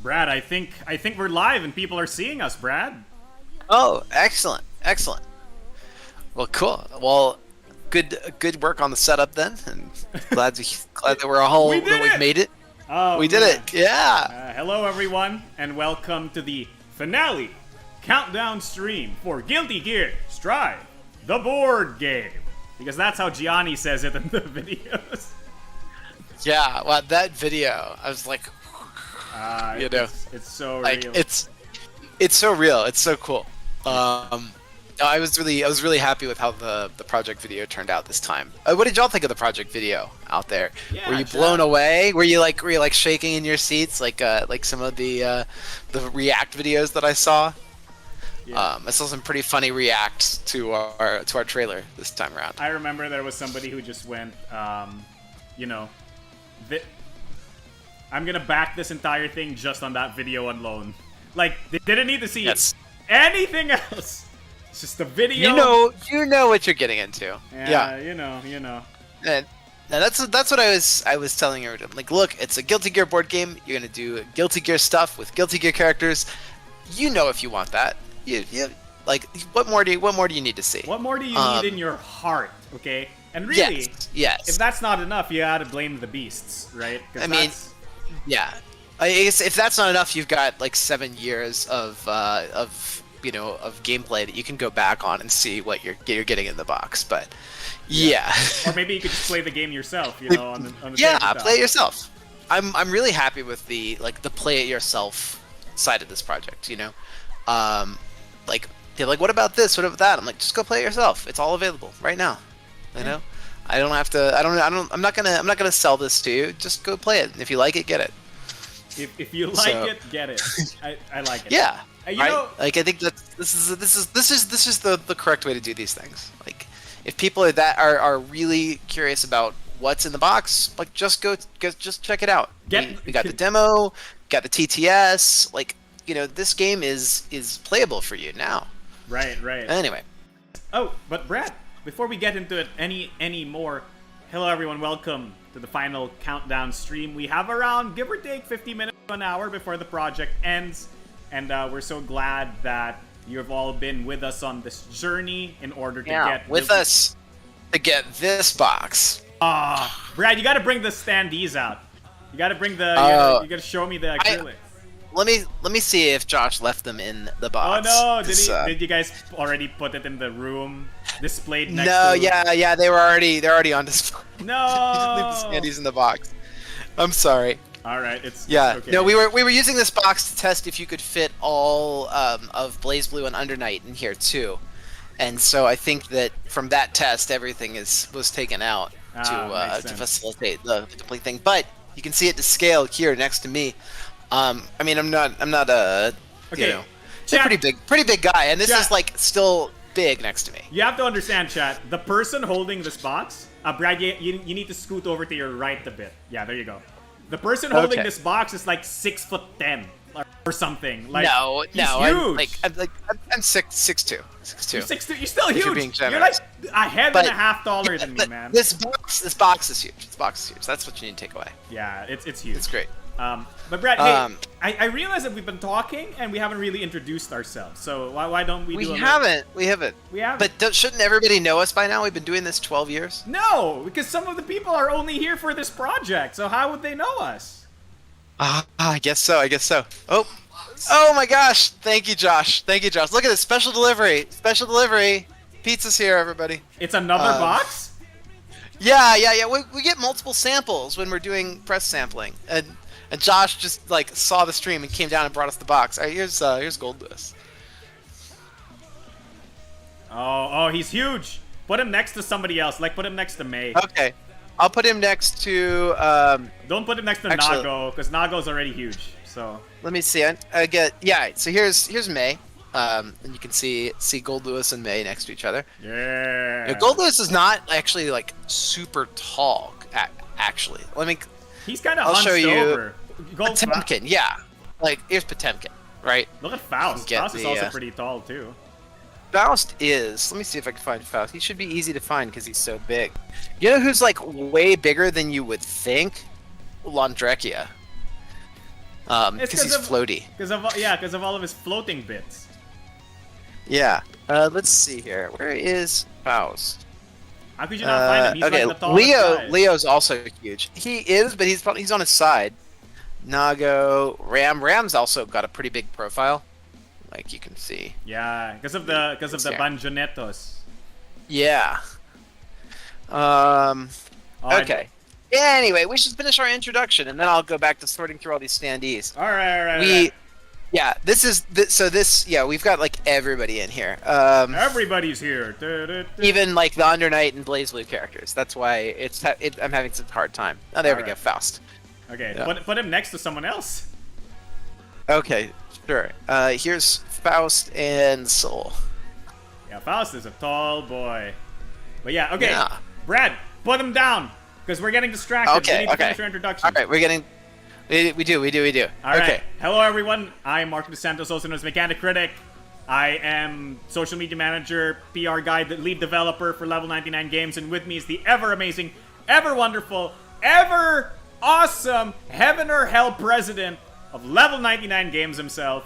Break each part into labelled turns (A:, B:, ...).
A: Brad, I think we're live and people are seeing us, Brad.
B: Oh, excellent, excellent. Well, cool. Well, good work on the setup then, and glad that we're all
A: We did
B: that we've
A: it!
B: made it.
A: Oh,
B: We did
A: man.
B: it. Yeah.
A: Hello, everyone, and welcome to the finale countdown stream for Guilty Gear Strive, the board game. Because that's how Gianni says it in the videos.
B: Yeah. Well, that video, I was like,
A: It's so
B: like
A: real.
B: it's so real. It's so cool. I was really happy with how the project video turned out this time. What did y'all think of the project video out there?
A: Yeah,
B: were you
A: Jack.
B: blown away? Were you like shaking in your seats like some of the React videos that I saw?
A: Yeah.
B: I saw some pretty funny reacts to our trailer this time around.
A: I remember there was somebody who just went, you know, I'm gonna back this entire thing just on that video alone. Like, they didn't need to see
B: Yes.
A: anything else. It's just the video.
B: You know what you're getting into.
A: Yeah. You know.
B: And that's what I was telling her. Like, look, it's a Guilty Gear board game. You're gonna do Guilty Gear stuff with Guilty Gear characters. You know if you want that. You like what more do you need to see?
A: What more do you need in your heart, okay? And really,
B: yes.
A: if that's not enough, you gotta blame the beasts, right? 'Cause
B: I mean, yeah. I guess if that's not enough, you've got like 7 years of gameplay that you can go back on and see what you're getting in the box. But yeah.
A: or maybe you could just play the game yourself, on the
B: Yeah,
A: tabletop.
B: play it yourself. I'm really happy with the play it yourself side of this project. Like they're like, what about this? What about that? I'm like, just go play it yourself. It's all available right now. You know, I don't have to. I'm not gonna sell this to you. Just go play it. If you like it, get it.
A: If you like it, get it. I like it.
B: Yeah.
A: You
B: right?
A: know,
B: Like I think that this is the correct way to do these things. Like if people are really curious about what's in the box, like just check it out. We got the demo, got the TTS. Like this game is playable for you now.
A: Right.
B: Anyway.
A: Oh, but Brad, before we get into it any more, hello everyone, welcome to the final countdown stream. We have around, give or take, 50 minutes to an hour before the project ends, and we're so glad that you've all been with us on this journey in order to get
B: with us to get this box.
A: Brad, you gotta bring the standees out. You gotta bring the. You gotta show me the acrylic.
B: Let me see if Josh left them in the box.
A: Oh no! Did you guys already put it in the room displayed next to?
B: No, yeah, they're already on display.
A: No.
B: Just leave the standees in the box. I'm sorry.
A: All right, it's okay.
B: No, we were using this box to test if you could fit all of Blaze Blue and Undernight in here too, and so I think that from that test everything was taken out to facilitate the complete thing. But you can see it to scale here next to me. I mean, I'm not a pretty big guy, and this is like still big next to me.
A: You have to understand, chat. The person holding this box, Brad, you need to scoot over to your right a bit. Yeah, there you go. The person holding this box is like 6'10" or something. Like he's huge.
B: I'm 6'2".
A: You're 6'2". You're still huge.
B: You're being generous.
A: You're like a head and a half taller than me, man.
B: This box is huge. This box is huge. That's what you need to take away.
A: Yeah, it's huge.
B: It's great.
A: But Brad, hey, I realize that we've been talking and we haven't really introduced ourselves. So why don't we do
B: We haven't. But shouldn't everybody know us by now? We've been doing this 12 years.
A: No, because some of the people are only here for this project. So how would they know us?
B: I guess so. Oh my gosh! Thank you, Josh. Look at this special delivery. Pizza's here, everybody.
A: It's another box.
B: Yeah. We get multiple samples when we're doing press sampling, and Josh just like saw the stream and came down and brought us the box. All right, here's Gold Lewis.
A: Oh, he's huge. Put him next to somebody else. Like, put him next to May.
B: Okay, I'll put him next to.
A: Don't put him next to Nago, because Nago's already huge. So.
B: Let me see. So here's May. And you can see Gold Lewis and May next to each other.
A: Yeah.
B: Gold Lewis is not actually like super tall. Actually,
A: He's kind of
B: I'll
A: hunched
B: show you
A: over.
B: Potemkin, yeah. Like, here's Potemkin, right?
A: Look at Faust. Faust is also pretty tall, too.
B: Faust is... Let me see if I can find Faust. He should be easy to find because he's so big. You know who's, like, way bigger than you would think? Landrekia. because he's floaty.
A: Because of all of his floating bits.
B: Yeah. Let's see here. Where is Faust?
A: How could you not find him? He's
B: okay,
A: like the tallest guy.
B: Leo's also huge. He is, but he's on his side. Nago, Ram's also got a pretty big profile, like you can see.
A: Yeah, because of the Banjonetos.
B: Yeah. Okay. Yeah, anyway, we should finish our introduction, and then I'll go back to sorting through all these standees.
A: All right.
B: Yeah, we've got like everybody in here.
A: Everybody's here.
B: Even like the Under Night and BlazBlue characters. That's why I'm having such a hard time. Oh, there we go, Faust.
A: Okay,
B: yeah.
A: Put him next to someone else.
B: Okay, sure. Here's Faust and Soul.
A: Yeah, Faust is a tall boy. But yeah, okay.
B: Yeah.
A: Brad, put him down, because we're getting distracted.
B: Okay,
A: we need to finish our introduction.
B: All right, we do.
A: All
B: okay.
A: Right. Hello, everyone. I'm Mark DeSantos, also known as Mechanic Critic. I am social media manager, PR guy, the lead developer for Level 99 Games, and with me is the ever amazing, ever wonderful, ever awesome heaven or hell president of Level 99 Games himself.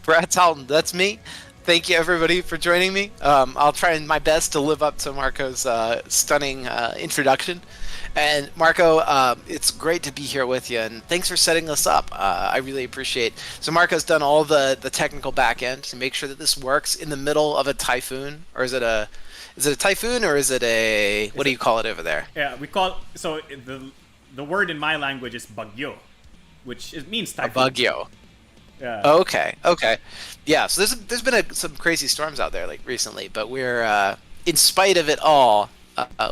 B: Brad Talton, that's me. Thank you, everybody, for joining me. I'll try my best to live up to Marco's stunning introduction. And Marco, it's great to be here with you, and thanks for setting this up. I really appreciate. So Marco's done all the technical back end to make sure that this works in the middle of a typhoon, or is it a typhoon, or is it a what do you call it over there?
A: Yeah, we call the word in my language is bagyo, which means typhoon.
B: A bagyo.
A: Yeah.
B: Okay. Yeah. So there's been some crazy storms out there like recently, but we're in spite of it all.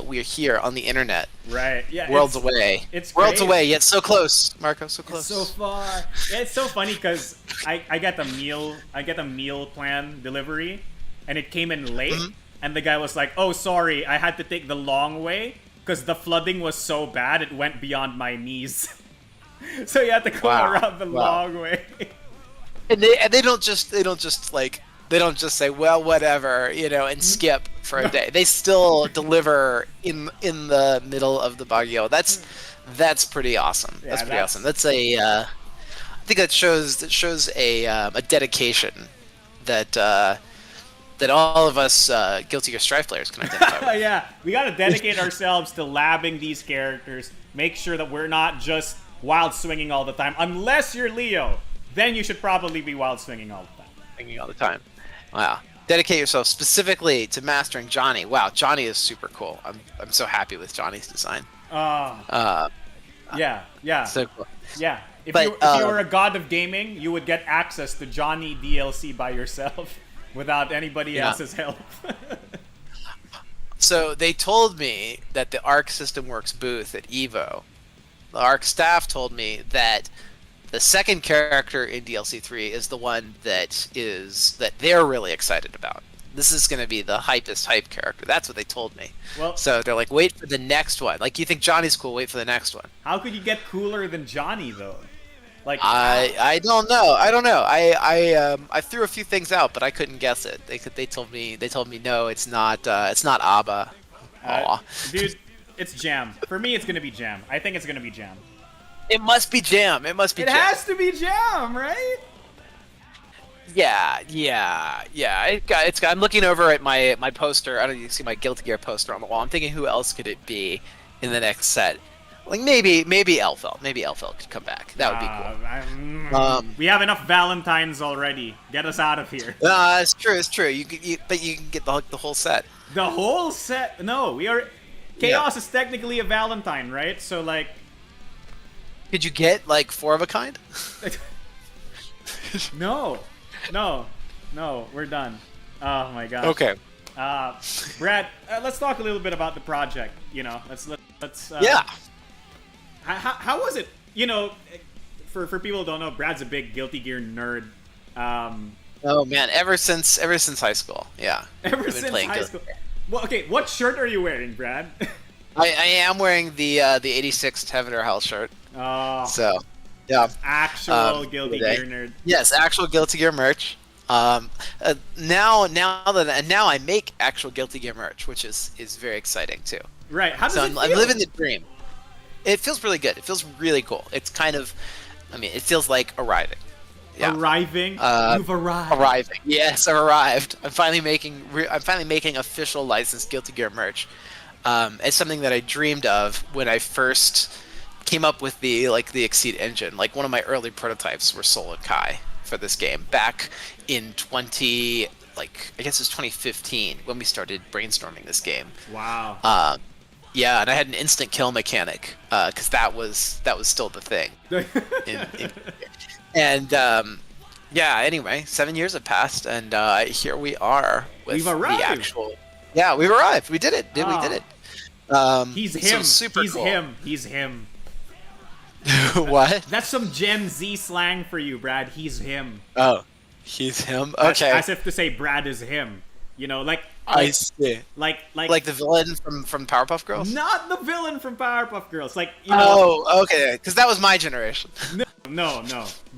B: We're here on the internet.
A: Right. Yeah.
B: Worlds away.
A: It's
B: worlds
A: crazy.
B: away, yet so close, Marco. So close.
A: It's so far. Yeah, it's so funny because I get the meal plan delivery, and it came in late, and the guy was like, "Oh, sorry, I had to take the long way because the flooding was so bad it went beyond my knees." So you had to go around the long way.
B: And they don't just say, well, whatever, and skip for a day. They still deliver in the middle of the bagyo. That's pretty awesome.
A: Yeah,
B: that's pretty awesome. That's I think that shows a dedication that all of us Guilty Gear Strive players can identify with.
A: Yeah, we gotta dedicate ourselves to labbing these characters. Make sure that we're not just wild swinging all the time. Unless you're Leo, then you should probably be wild swinging all the time.
B: Swinging all the time. Wow. Dedicate yourself specifically to mastering Johnny. Wow, Johnny is super cool. I'm so happy with Johnny's design.
A: Yeah.
B: So cool.
A: Yeah. If you were a god of gaming, you would get access to Johnny DLC by yourself without anybody else's help.
B: So they told me that the Arc System Works booth at EVO, the Arc staff told me that the second character in DLC 3 is the one that they're really excited about. This is going to be the hypest hype character. That's what they told me. Well, so they're like, wait for the next one. Like, you think Johnny's cool, wait for the next one.
A: How could you get cooler than Johnny, though? Like,
B: I don't know. I threw a few things out, but I couldn't guess it. They told me no, it's not Abba.
A: Dude, it's Jam. For me, it's gonna be Jam. I think it's gonna be Jam.
B: It must be Jam. It
A: has to be Jam, right?
B: Yeah. I'm looking over at my poster. I don't know if you can see my Guilty Gear poster on the wall. I'm thinking, who else could it be in the next set? Like maybe Elfel. Maybe Elfel could come back. That would be cool.
A: We have enough Valentines already. Get us out of here.
B: It's true. But you can get the whole set.
A: The whole set? No, we are. Chaos is technically a Valentine, right? So like.
B: Could you get like 4 of a kind?
A: No, we're done. Oh my god.
B: Okay.
A: Brad, let's talk a little bit about the project. Let's.
B: Yeah.
A: How was it? For people who don't know, Brad's a big Guilty Gear nerd.
B: Oh man, ever since high school, yeah.
A: Ever since high school. Well, okay, what shirt are you wearing, Brad?
B: I am wearing the 86 Heaven or Hell shirt.
A: Oh.
B: So, yeah.
A: Actual Guilty Gear nerd.
B: Yes, actual Guilty Gear merch. Now I make actual Guilty Gear merch, which is very exciting too.
A: Right. How does it feel?
B: I'm living the dream. It feels really good. It feels really cool. It's kind of, I mean, it feels like arriving. Yeah.
A: Arriving? You've arrived.
B: Arriving. Yes, I've arrived. I'm finally making official licensed Guilty Gear merch. It's something that I dreamed of when I first came up with the Exceed engine. Like, one of my early prototypes were Soul and Kai for this game back in I guess it was 2015 when we started brainstorming this game.
A: Wow.
B: Yeah, and I had an instant kill mechanic because that was still the thing. Yeah. Anyway, 7 years have passed, and here we are with
A: We've arrived.
B: the actual. Yeah, we've arrived. We did it. We did it.
A: He's
B: so
A: him.
B: Super
A: He's
B: cool.
A: him. He's him.
B: What?
A: That's some Gen Z slang for you, Brad. He's him.
B: Oh, he's him. Okay.
A: As if to say Brad is him. You know,
B: I see.
A: like
B: Like the villain from Powerpuff Girls.
A: not the villain from Powerpuff Girls. Like, you know.
B: Oh, okay. Because that was my generation.
A: No.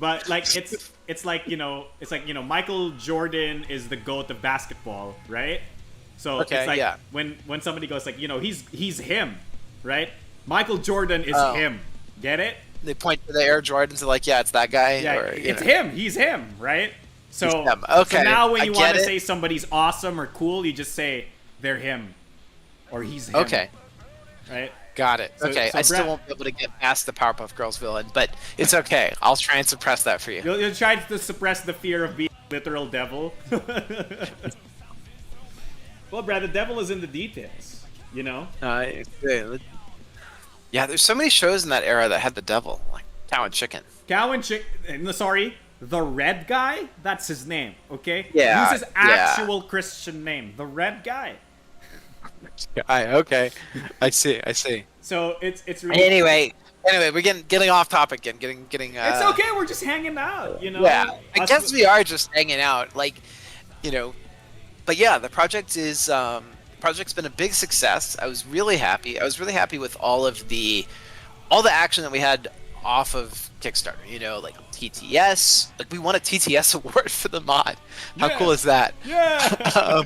A: But like it's like, you know, Michael Jordan is the GOAT of basketball, right? So
B: Okay,
A: it's like
B: yeah.
A: when somebody goes like, you know, he's him, right? Michael Jordan is
B: Oh.
A: him. Get it?
B: They point to the Air Jordans and like, yeah, it's that guy.
A: Yeah,
B: or,
A: it's
B: know.
A: him. He's him, right? So,
B: He's him.
A: so
B: Okay,
A: now when
B: I
A: you
B: get
A: want to
B: it.
A: say somebody's awesome or cool, you just say they're him, or he's him.
B: Okay.
A: Right?
B: Got it.
A: So-
B: Okay,
A: so
B: I still
A: Brad-
B: won't be able to get past the Powerpuff Girls villain, but it's okay. I'll try and suppress that for you.
A: You'll try to suppress the fear of being a literal devil. Well, Brad, the devil is in the details. You know?
B: Yeah, there's so many shows in that era that had the devil, like Cow and Chicken.
A: Cow and the red guy? That's his name, okay?
B: Yeah,
A: Use his
B: yeah.
A: actual Christian name. The red guy.
B: Okay, I see.
A: So it's really
B: Anyway, we're getting off topic again. Getting.
A: It's okay, we're just hanging out, you know?
B: Yeah, I
A: Us-
B: guess we are just hanging out, like, you know. But yeah, the project is project's been a big success. I was really happy. I was really happy with all the action that we had off of Kickstarter. You know, like TTS. Like, we won a TTS award for the mod. How
A: Yeah.
B: cool is that?
A: Yeah.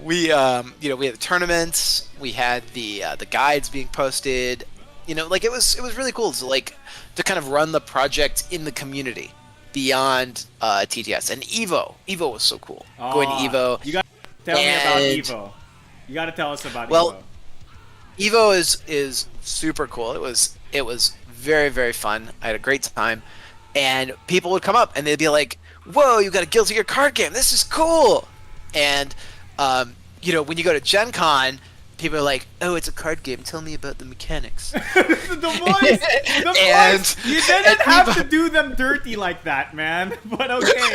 B: We you know, we had the tournaments. We had the guides being posted. You know, like, it was really cool to kind of run the project in the community beyond TTS. And Evo was so cool. Going to Evo.
A: You gotta tell me about
B: And-
A: Evo. You gotta tell us about
B: Well,
A: Evo.
B: Evo is super cool. It was very, very fun. I had a great time, and people would come up and they'd be like, "Whoa, you got a Guilty Gear card game? This is cool!" And you know, when you go to Gen Con, people are like, "Oh, it's a card game. Tell me about the mechanics."
A: the voice!
B: And-
A: You didn't
B: and
A: have
B: Evo-
A: to do them dirty like that, man. But okay.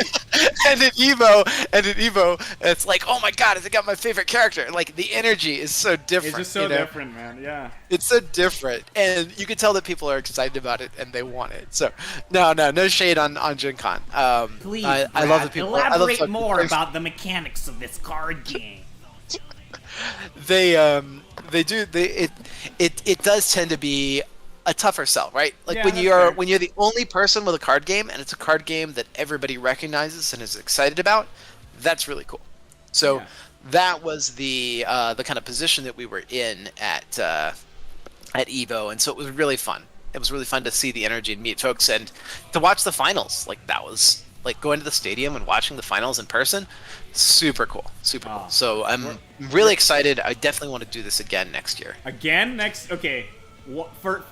B: and in Evo, it's like, "Oh my god, has it got my favorite character?" Like, the energy is so different.
A: It's just so
B: you know?
A: different, man. Yeah.
B: It's so different, and you can tell that people are excited about it and they want it. So, no shade on Gen Con.
A: Please,
B: I love the people. I love
A: elaborate
B: the-
A: more about the mechanics of this card game.
B: They do. It does tend to be a tougher sell, right? Like,
A: Yeah,
B: when
A: that's
B: you're
A: fair.
B: the only person with a card game and it's a card game that everybody recognizes and is excited about, that's really cool. So
A: Yeah.
B: that was the kind of position that we were in at Evo, and so it was really fun. It was really fun to see the energy and meet folks and to watch the finals. Like, that was like going to the stadium and watching the finals in person. Super cool.
A: Ah.
B: So I'm really excited. I definitely want to do this again next year.
A: Again, next. Okay.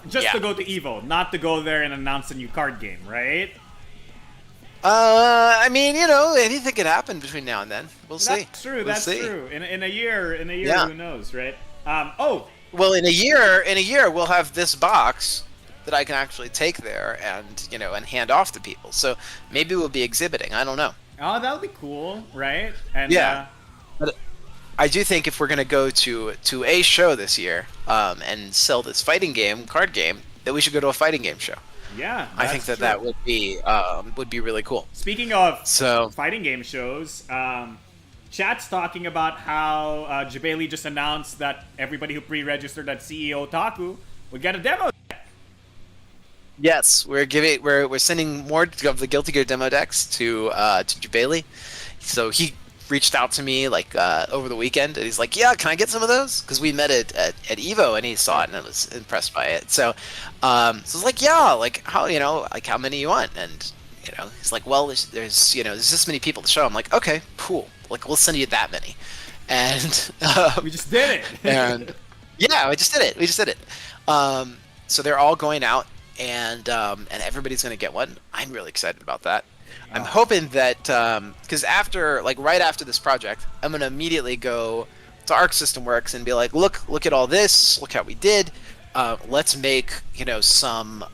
A: Just
B: Yeah.
A: to go to Evo, not to go there and announce a new card game, right?
B: I mean, you know, anything could happen between now and then. We'll see.
A: That's true.
B: We'll
A: That's
B: see.
A: true. In a year,
B: Yeah.
A: who knows, right?
B: Well, in a year, we'll have this box that I can actually take there and, you know, and hand off to people. So maybe we'll be exhibiting. I don't know.
A: Oh, that'll be cool, right? And
B: Yeah. But I do think if we're going to go to a show this year and sell this fighting game, card game, that we should go to a fighting game show.
A: yeah,
B: I think
A: that's
B: that
A: true.
B: would be really cool.
A: Speaking of
B: So
A: fighting game shows, chat's talking about how Jabali just announced that everybody who pre-registered at CEO Otaku would get a demo.
B: yes, we're sending more of the Guilty Gear demo decks to Jabali. So he reached out to me like over the weekend, and he's like, "Yeah, can I get some of those?" Because we met at Evo, and he saw it and I was impressed by it. So, so I was like, "Yeah, like how how many you want?" And he's like, "Well, there's there's this many people to show." I'm like, "Okay, cool. Like we'll send you that many," and
A: we just did it.
B: and yeah, we just did it. So they're all going out, and everybody's gonna get one. I'm really excited about that. I'm hoping that because right after this project, I'm gonna immediately go to Arc System Works and be like, look at all this, look how we did. Let's make some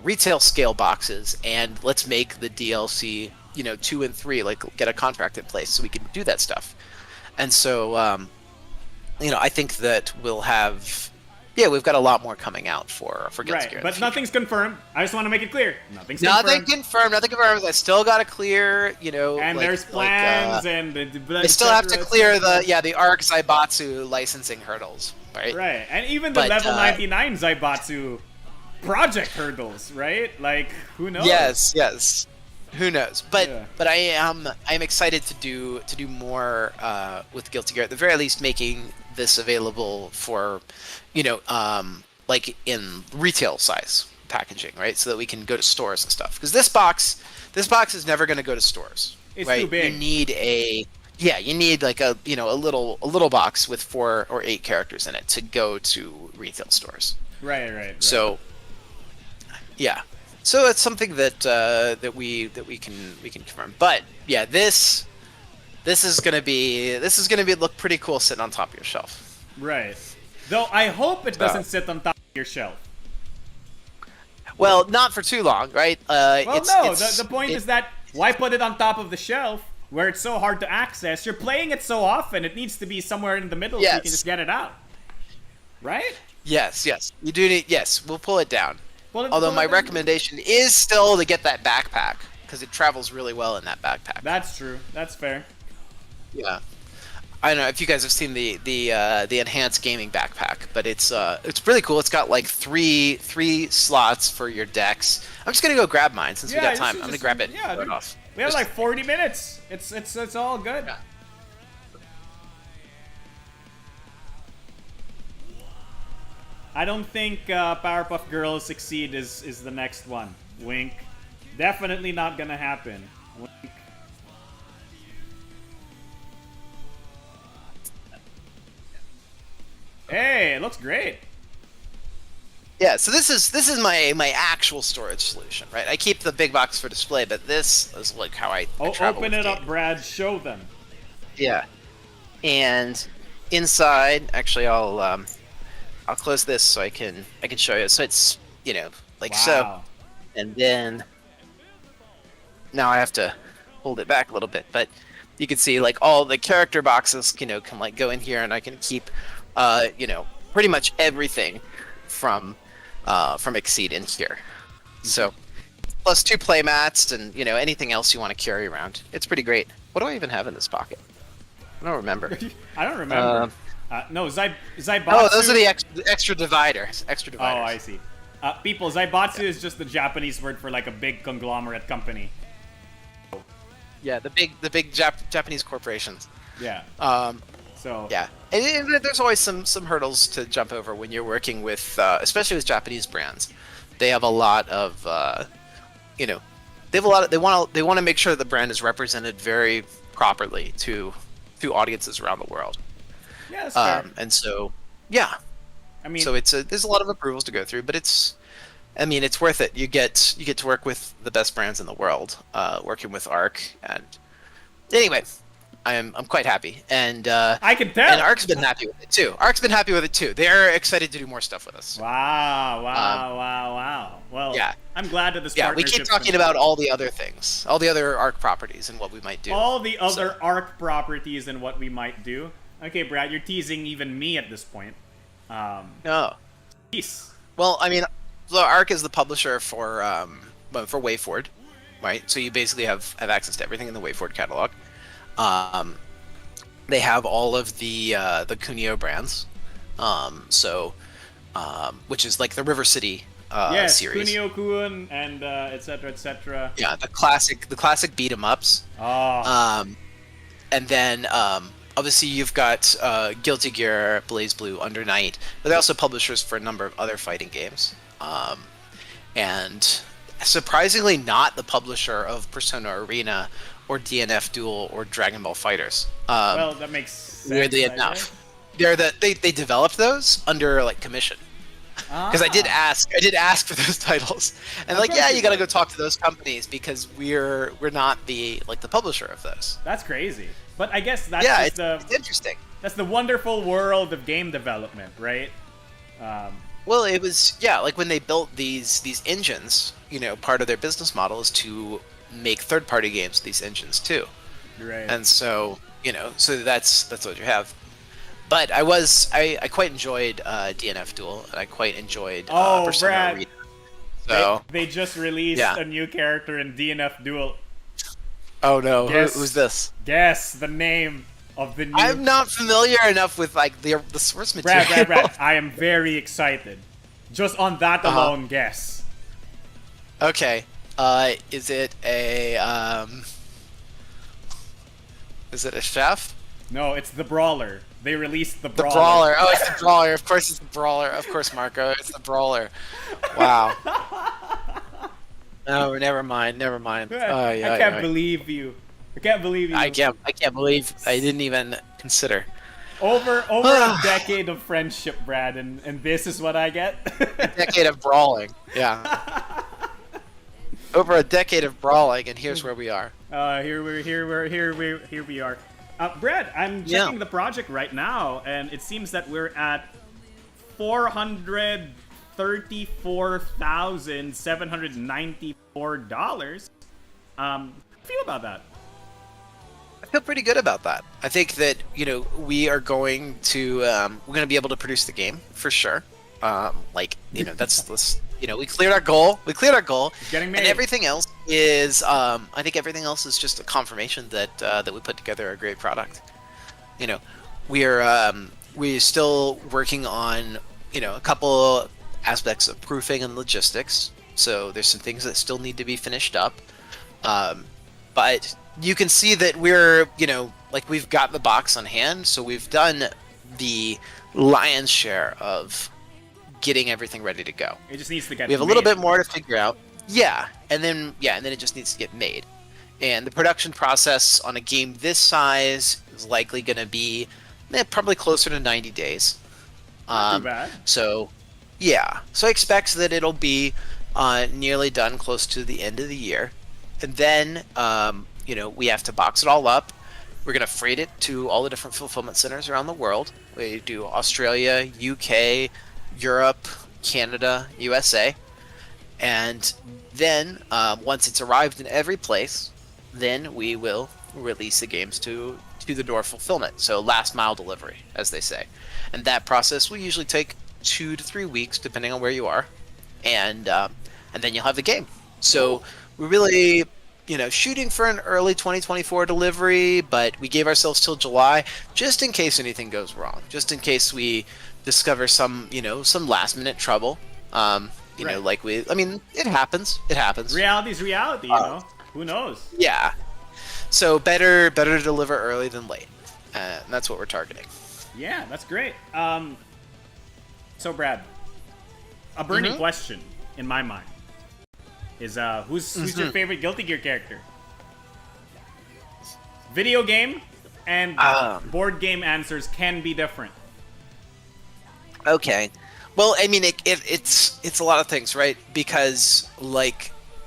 B: retail scale boxes, and let's make the DLC 2 and 3 like get a contract in place so we can do that stuff. And so I think that we'll have. Yeah, we've got a lot more coming out for Guilty Gear.
A: But nothing's confirmed. I just want to make it clear. Nothing
B: confirmed. I still got to clear,
A: And there's plans, and
B: they still have to clear the Arc Zaibatsu licensing hurdles, right?
A: Right, and even the level 99 Zaibatsu project hurdles, right? Like, who knows?
B: Yes. Who knows? But I am excited to do more with Guilty Gear. At the very least, making this available for like in retail size packaging, right? So that we can go to stores and stuff. Because this box is never going to go to stores.
A: It's
B: right?
A: too big.
B: You need like a little box with 4 or 8 characters in it to go to retail stores.
A: Right.
B: So yeah. So it's something that we can confirm. But yeah, this is gonna be look pretty cool sitting on top of your shelf.
A: Right. Though I hope it doesn't sit on top of your shelf.
B: Well, not for too long, right?
A: The point is that why put it on top of the shelf where it's so hard to access? You're playing it so often, it needs to be somewhere in the middle so you can just get it out. Right?
B: Yes. You do need. Yes, we'll pull it down. Although my recommendation is still to get that backpack because it travels really well in that backpack.
A: That's true. That's fair.
B: Yeah, I don't know if you guys have seen the enhanced gaming backpack, but it's really cool. It's got like three slots for your decks. I'm just gonna go grab mine since we got time. I'm gonna grab it.
A: Yeah, dude, we have like 40 minutes. It's all good.
B: Yeah.
A: I don't think Powerpuff Girls Succeed is the next one. Wink. Definitely not gonna happen. Wink. Hey, it looks great.
B: Yeah, so this is my actual storage solution, right? I keep the big box for display, but this is like how I travel.
A: Open it up, Brad. Show them.
B: Yeah, and inside, actually, I'll close this so I can show you. So it's like so, and then now I have to hold it back a little bit, but you can see like all the character boxes can like go in here, and I can keep pretty much everything from Exceed in here. So plus 2 play mats and anything else you want to carry around. It's pretty great. What do I even have in this pocket? I don't remember.
A: I don't remember. No, Zaibatsu.
B: Oh, those are the extra dividers. Extra dividers.
A: Oh, I see. People, Zaibatsu is just the Japanese word for like a big conglomerate company.
B: Yeah, the big Japanese corporations.
A: Yeah. So.
B: Yeah, and there's always some hurdles to jump over when you're working with, especially with Japanese brands. They have a lot of, they want to make sure the brand is represented very properly to audiences around the world.
A: Yeah, that's fair.
B: And so, yeah. I mean, so there's a lot of approvals to go through, but it's worth it. You get to work with the best brands in the world, working with Arc, and anyway, I'm quite happy, and
A: I can tell.
B: And Arc's been happy with it too. They're excited to do more stuff with us.
A: Wow. Well, yeah. I'm glad that this.
B: Yeah, we keep talking about all the other things, all the other Arc properties, and what we might do.
A: All the other Arc properties and what we might do. Okay, Brad, you're teasing even me at this point.
B: No.
A: Peace.
B: Well, I mean, so Arc is the publisher for WayForward, right? So you basically have access to everything in the WayForward catalog. They have all of the Kunio brands, which is like the River City series.
A: Kunio-kun and etc. etc.
B: Yeah, the classic beat 'em ups.
A: Oh.
B: and then obviously you've got Guilty Gear, BlazBlue, Under Night, but they're also publishers for a number of other fighting games. And surprisingly not the publisher of Persona Arena or DNF Duel or Dragon Ball Fighters.
A: Well, that makes sense.
B: Weirdly enough, they developed those under like commission. Because I did ask for those titles, and like, yeah, you got to go talk to those companies because we're not the publisher of those.
A: That's crazy, but I guess that's
B: it's interesting.
A: That's the wonderful world of game development, right?
B: Well, it was like when they built these engines, part of their business model is to make third-party games with these engines too.
A: Right.
B: And so so that's what you have. But I quite enjoyed DNF Duel, and I quite enjoyed Persona
A: Brad,
B: Arena. So
A: they just released a new character in DNF Duel.
B: Oh no, who's this?
A: Guess the name of the new...
B: I'm not familiar enough with like the source material.
A: Brad, I am very excited. Just on that alone, guess.
B: Okay. Is it a chef?
A: No, it's the Brawler. They released the Brawler.
B: The Brawler. Oh, it's the Brawler. Of course it's the Brawler. Of course, Marco. It's the Brawler. Wow. Oh, never mind.
A: I can't believe you. I can't believe you.
B: I can't believe I didn't even consider.
A: Over a decade of friendship, Brad, and this is what I get.
B: A decade of brawling. Yeah. Over a decade of brawling, and here's where we are.
A: Here we are. Brad, I'm checking the project right now, and it seems that we're at $434,794. How do you feel about that?
B: I feel pretty good about that. I think that we are going to be able to produce the game for sure. That's we cleared our goal.
A: It's getting made.
B: And everything else is I think everything else is just a confirmation that we put together a great product. We're still working on a couple aspects of proofing and logistics. So there's some things that still need to be finished up. But you can see that we're we've got the box on hand, so we've done the lion's share of getting everything ready to go.
A: It just needs to get
B: We have a little bit more to figure out. And then it just needs to get made. And the production process on a game this size is likely going to be probably closer to 90 days.
A: Not too bad.
B: So I expect that it'll be nearly done close to the end of the year. And then, we have to box it all up. We're going to freight it to all the different fulfillment centers around the world. We do Australia, UK, Europe, Canada, USA. And then, once it's arrived in every place, then we will release the games to the door fulfillment. So last mile delivery, as they say. And that process will usually take 2 to 3 weeks, depending on where you are. And then you'll have the game. So we're really, shooting for an early 2024 delivery, but we gave ourselves till July, just in case anything goes wrong. Just in case we discover some last minute trouble. Right. It happens.
A: Reality's reality, Who knows?
B: Yeah. So better to deliver early than late. And that's what we're targeting.
A: Yeah, that's great. So Brad, a burning question in my mind is who's your favorite Guilty Gear character? Video game and board game answers can be different.
B: Okay. Well, it's a lot of things, right? Because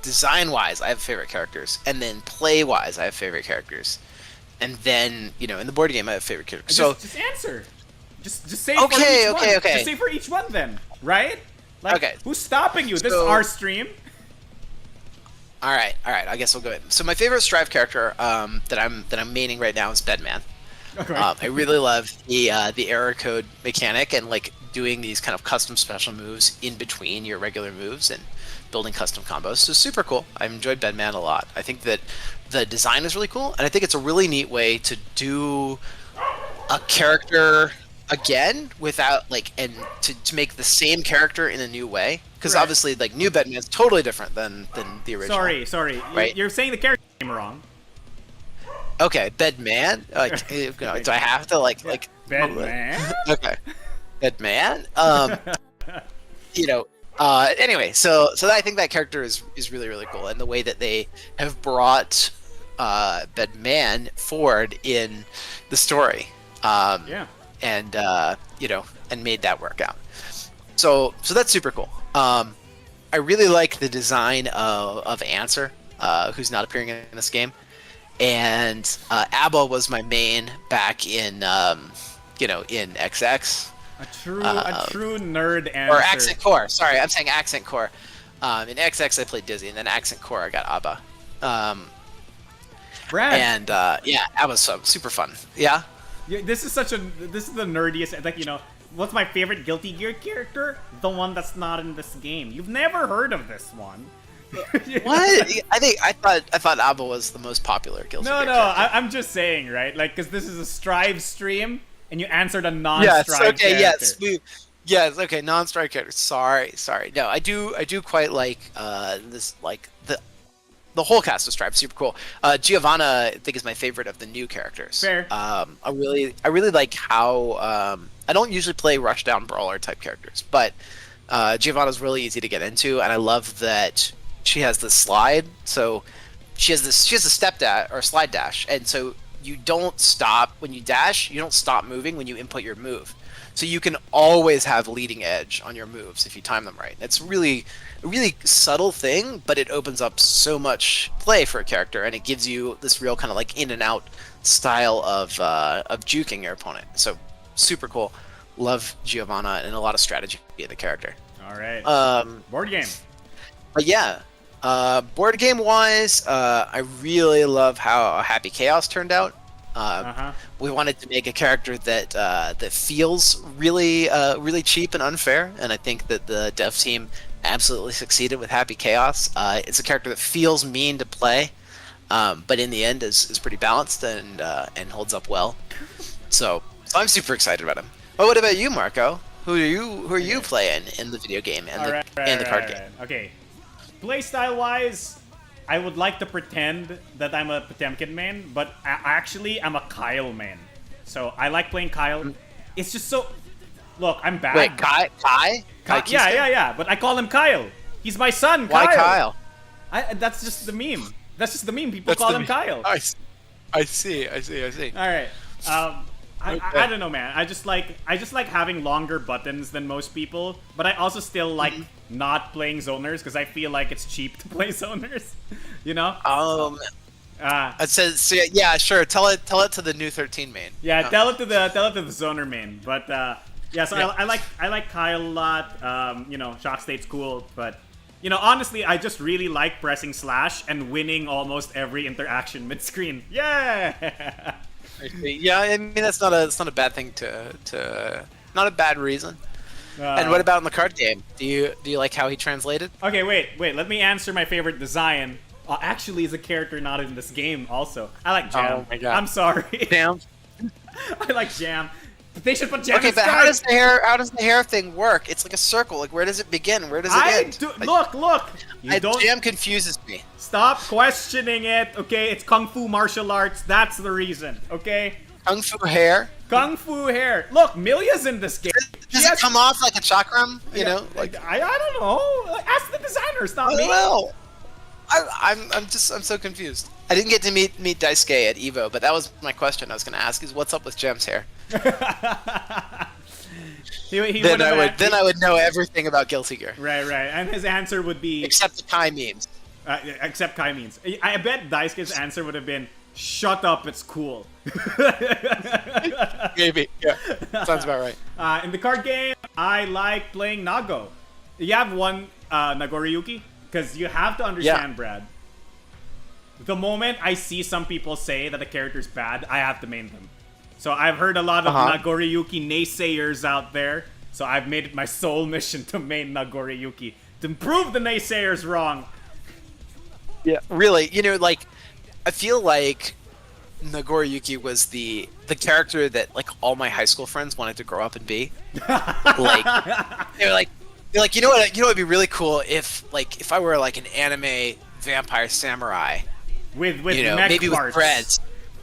B: design-wise, I have favorite characters, and then play-wise, I have favorite characters, and then in the board game, I have favorite characters.
A: Just answer. Just say for each one.
B: Okay.
A: Just say for each one, then, right?
B: Okay.
A: Who's stopping you? This is our stream.
B: All right. I guess we'll go ahead. So my favorite Strive character that I'm maining right now is Bedman.
A: Okay.
B: I really love the error code mechanic and doing these kind of custom special moves in between your regular moves and building custom combos. So super cool. I've enjoyed Bedman a lot. I think that the design is really cool, and I think it's a really neat way to do a character again without and to make the same character in a new way. Because obviously, new Bedman is totally different than the original.
A: Sorry.
B: Right?
A: You're saying the character name wrong.
B: Okay, Bedman. Like, you know, do I have to like?
A: Bedman.
B: Okay, Bedman. You know. Anyway, so I think that character is really really cool, and the way that they have brought Bedman forward in the story.
A: Yeah.
B: And you know, and made that work out. So that's super cool. I really like the design of Answer, who's not appearing in this game, and Abba was my main back in you know, in XX.
A: A true nerd answer.
B: Or Accent Core. Sorry, I'm saying Accent Core. In XX I played Dizzy, and then Accent Core I got Abba.
A: Brad.
B: And yeah, Abba's super fun. Yeah.
A: Yeah, this is the nerdiest. Like, you know, what's my favorite Guilty Gear character? The one that's not in this game. You've never heard of this one.
B: What? I thought Abba was the most popular Guilty Gear character.
A: I'm just saying, right? Like, because this is a Strive stream, and you answered a non-Strive character.
B: Yes, okay, non-Strive character. Sorry. No, I do quite like this, like the whole cast of Strive, super cool. Giovanna, I think, is my favorite of the new characters.
A: Fair.
B: I really like how I don't usually play rushdown brawler type characters, but Giovanna's really easy to get into, and I love that she has the slide. So she has a step dash or slide dash, and so you don't stop when you dash. You don't stop moving when you input your move. So you can always have leading edge on your moves if you time them right. It's really a really subtle thing, but it opens up so much play for a character, and it gives you this real kind of like in and out style of juking your opponent. So super cool. Love Giovanna, and a lot of strategy in the character.
A: All right. Board game.
B: But yeah, board game wise, I really love how Happy Chaos turned out. We wanted to make a character that feels really cheap and unfair, and I think that the dev team absolutely succeeded with Happy Chaos. It's a character that feels mean to play, but in the end is pretty balanced and holds up well. So I'm super excited about him. Oh, what about you, Marco? Who are you playing in the video game and the card game?
A: Okay, playstyle wise, I would like to pretend that I'm a Potemkin main, but actually I'm a Kyle main. So I like playing Kyle. It's just so... Look, I'm bad.
B: Wait, Kai?
A: Yeah. But I call him Kyle. He's my son, Kyle.
B: Why Kyle?
A: That's just the meme. That's just the meme. People call him Kyle.
B: I see.
A: All right. I don't know, man. I just like having longer buttons than most people, but I also still like not playing zoners because I feel like it's cheap to play zoners. You know?
B: It says, so yeah, sure. Tell it to the new 13 main.
A: Yeah, tell it to the zoner main. But yeah, so yeah. I like Kyle a lot. You know, Shock State's cool, but you know, honestly, I just really like pressing slash and winning almost every interaction mid-screen. Yeah.
B: Yeah, I mean that's not a bad thing to not a bad reason. And what about in the card game? Do you like how he translated?
A: Okay, wait. Let me answer my favorite design. Actually, is a character not in this game. Also, I like Jam.
B: Oh my God.
A: I'm sorry.
B: Jam.
A: I like Jam. But they should put Jam.
B: Okay,
A: in
B: but
A: Sky.
B: how does the hair thing work? It's like a circle. Like where does it begin? Where does it end?
A: Look.
B: Jam confuses me.
A: Stop questioning it. Okay, it's kung fu martial arts. That's the reason. Okay.
B: Kung fu hair.
A: Kung fu hair. Look, Milia's in this game.
B: Does it come off like a chakram? You know, like
A: I don't know. Ask the designers, not me.
B: Well, I'm so confused. I didn't get to meet Daisuke at Evo, but that was my question I was going to ask: is what's up with Gem's hair? Then I would know everything about Guilty Gear.
A: Right, and his answer would be
B: except the Kai memes.
A: Except Kai memes. I bet Daisuke's answer would have been, "Shut up, it's cool."
B: Maybe, yeah, sounds about right.
A: In the card game, I like playing Nago. You have one Nagoriyuki, because you have to understand, Brad. The moment I see some people say that a character's bad, I have to main them. So I've heard a lot of Nagoriyuki naysayers out there, so I've made it my sole mission to main Nagoriyuki, to prove the naysayers wrong.
B: Yeah, really, you know, like, I feel like Nagoriyuki was the character that like all my high school friends wanted to grow up and be. Like they're like you know what would be really cool if I were like an anime vampire samurai
A: with
B: you know,
A: mech
B: maybe
A: parts.
B: with dreads.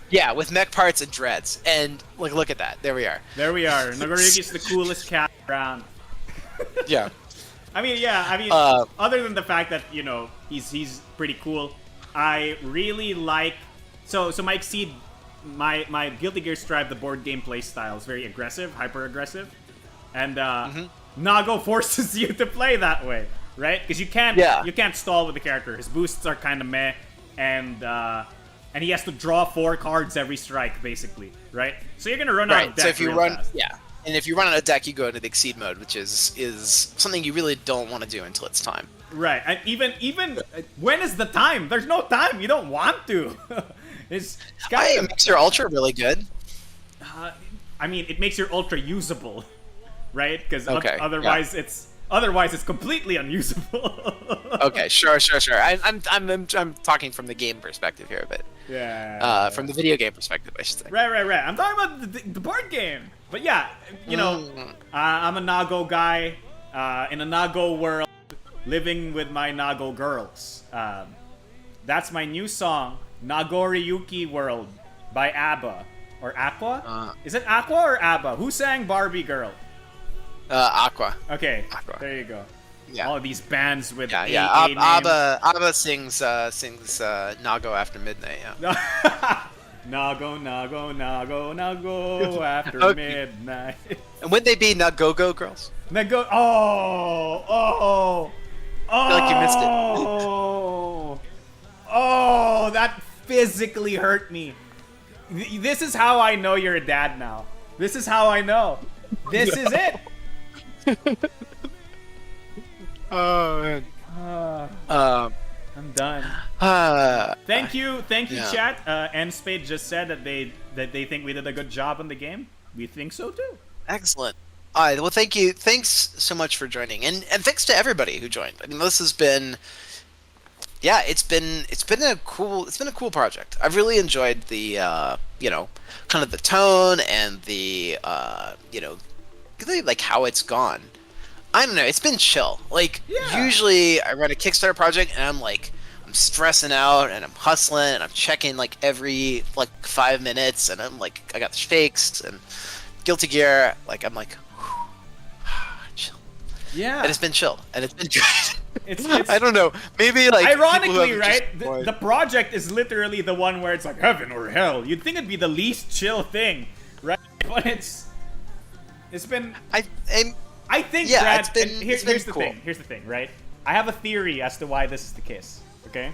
B: Yeah, with mech parts and dreads, and like look at that. There we are.
A: There we are. Nagoriyuki's the coolest cat around.
B: Yeah.
A: I mean, yeah. I mean, other than the fact that he's pretty cool, I really like. So my Exceed, my Guilty Gear Strive, the board game play style is very aggressive, hyper aggressive, and Nago forces you to play that way, right? Because you can't stall with the character. His boosts are kind of meh, and he has to draw 4 cards every strike, basically, right? So you're gonna run out of deck.
B: So if you
A: real
B: run,
A: fast.
B: and if you run out of deck, you go into the Exceed mode, which is something you really don't want to do until it's time.
A: Right, and even when is the time? There's no time. You don't want to. It
B: makes your Ultra really good.
A: I mean, it makes your Ultra usable, right? Because otherwise it's completely unusable.
B: Okay, sure. I'm talking from the game perspective here, but from the video game perspective, I should say.
A: Right. I'm talking about the board game. But yeah, I'm a Nago guy in a Nago world, living with my Nago girls. That's my new song, Nagoriyuki World by ABBA. Or Aqua? Is it Aqua or ABBA? Who sang Barbie Girl?
B: Aqua.
A: Okay,
B: Aqua.
A: There you go.
B: Yeah.
A: All of these bands with A names.
B: ABBA sings Nago After Midnight. Yeah.
A: Nago after midnight.
B: And would they be Nagogo girls?
A: Nago. Oh!
B: I feel like you missed
A: it. Oh, that physically hurt me. This is how I know you're a dad now. This is how I know. This is it.
B: Oh man.
A: I'm done. Thank you, chat. Nspade just said that they think we did a good job on the game. We think so too.
B: Excellent. All right. Well, thank you. Thanks so much for joining, and thanks to everybody who joined. I mean, this has been. Yeah, it's been a cool project. I've really enjoyed the kind of the tone and the really like how it's gone. I don't know, it's been chill. Like usually I run a Kickstarter project and I'm stressing out and I'm hustling and I'm checking like every 5 minutes and I'm like I got the fakes and Guilty Gear, like I'm like chill.
A: Yeah.
B: And it's been chill and it's been good.
A: It's
B: I don't know. Maybe like
A: ironically, right? The project is literally the one where it's like heaven or hell. You'd think it'd be the least chill thing, right? But it's been. I think, Brad. Here's the thing. Here's the thing, right? I have a theory as to why this is the case. Okay.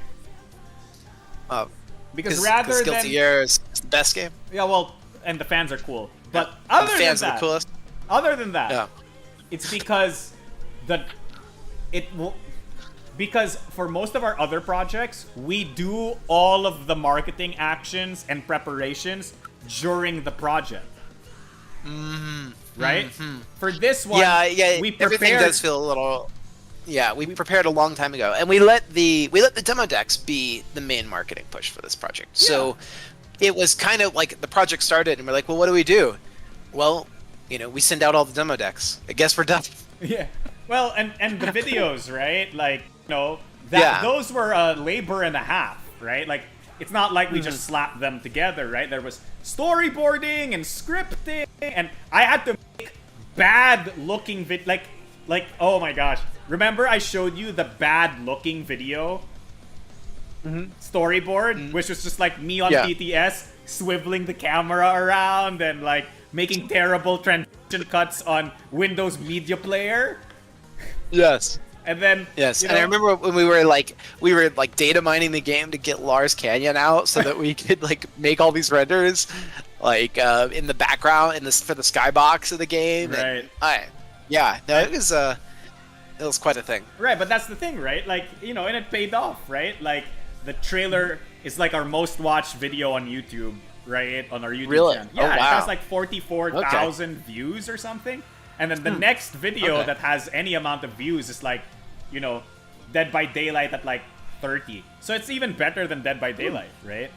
A: Because rather than
B: Guilty Gear is the best game.
A: Yeah, well, and the fans are cool, but
B: the fans are the coolest.
A: Other than that, it's because because for most of our other projects, we do all of the marketing actions and preparations during the project. Right? For this one, we prepared.
B: Everything does feel a little. Yeah, we prepared a long time ago, and we let the demo decks be the main marketing push for this project. Yeah. So it was kind of like the project started, and we're like, well, what do we do? Well, we send out all the demo decks. I guess we're done.
A: Yeah. Well, and the videos, right? Like, those were a labor and a half, right? Like, it's not like we just slapped them together, right? There was storyboarding and scripting, and I had to make bad-looking like, oh my gosh. Remember I showed you the bad-looking video storyboard, which was just like me on PTS swiveling the camera around and like making terrible transition cuts on Windows Media Player.
B: Yes.
A: And then
B: and I remember when we were data mining the game to get Lars Canyon out so that we could like make all these renders in the background for the skybox of the game.
A: Right.
B: And, it was quite a thing.
A: Right, but that's the thing, right? Like, and it paid off, right? Like the trailer is like our most watched video on YouTube, right? On our YouTube channel. Yeah, It has like 44,000 views or something. And then the next video that has any amount of views is like, Dead by Daylight at like 30. So it's even better than Dead by Daylight, right?